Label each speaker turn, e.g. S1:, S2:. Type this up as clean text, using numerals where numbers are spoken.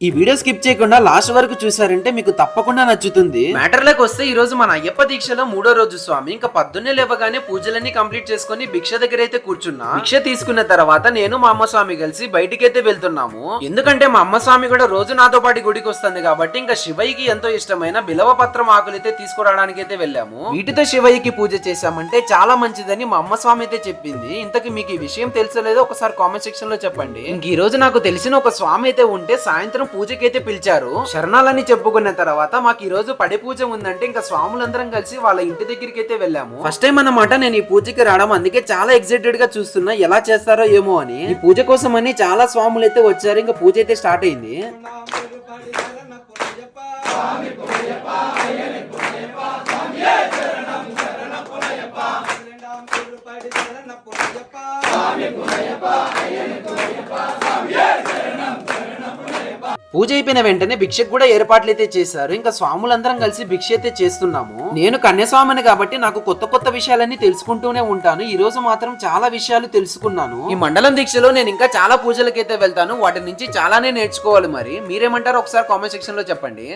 S1: ఈ video skip చేయకుండా last వరకు చూసారంటే మీకు తప్పకుండా నచ్చుతుంది. మ్యాటర్ లోకి వస్తే ఈ రోజు మన అయ్యప్ప దీక్షలో 3వ రోజు స్వామి. ఇంకా పొద్దున్నే లేవగానే పూజలన్నీ కంప్లీట్ చేసుకుని భిక్ష దగ్గర అయితే కూర్చున్నా. భిక్ష తీసుకున్న తర్వాత నేను మా అమ్మ స్వామి కలిసి బయటికైతే వెళ్తున్నాము. ఎందుకంటే మా అమ్మ స్వామి కూడా రోజు నాతో పాటు గుడికి వస్తుంది కాబట్టి ఇంకా శివయ్యకి ఎంతో ఇష్టమైన బిలవ పత్రం ఆకులైతే తీసుకురావడానికి అయితే వెళ్ళాము. వీటితో శివయ్యకి పూజ చేశామంటే చాలా మంచిదని మా అమ్మ స్వామి అయితే చెప్పింది. ఇంతకి మీకు ఈ విషయం తెలుసలేదో ఒకసారి కామెంట్ సెక్షన్ లో చెప్పండి. ఇంక ఈ రోజు నాకు తెలిసిన ఒక స్వామి అయితే ఉంటే సాయంత్రం పూజకైతే పిలిచారు. శరణాలని చెప్పుకున్న తర్వాత మాకు ఈ రోజు పడి పూజ ఉందంటే ఇంకా స్వాములందరం కలిసి వాళ్ళ ఇంటి దగ్గరికి అయితే వెళ్ళాము. ఫస్ట్ టైం అన్నమాట నేను ఈ పూజకి రావడం, అందుకే చాలా ఎక్సైటెడ్ గా చూస్తున్నా ఎలా చేస్తారో ఏమో అని. ఈ పూజ కోసం అని చాలా స్వాములు అయితే వచ్చారు. ఇంకా పూజ అయితే స్టార్ట్ అయింది. పూజ అయిపోయిన వెంటనే భిక్షకు కూడా ఏర్పాట్లు అయితే చేశారు. ఇంకా స్వాములందరం కలిసి భిక్ష అయితే చేస్తున్నాము. నేను కన్యాస్వామిని కాబట్టి నాకు కొత్త కొత్త విషయాలన్నీ తెలుసుకుంటూనే ఉంటాను. ఈ రోజు మాత్రం చాలా విషయాలు తెలుసుకున్నాను. ఈ మండలం దీక్షలో నేను ఇంకా చాలా పూజలకైతే వెళ్తాను. వాటి నుంచి చాలానే నేర్చుకోవాలి. మరి మీరేమంటారో ఒకసారి కామెంట్ సెక్షన్ లో చెప్పండి.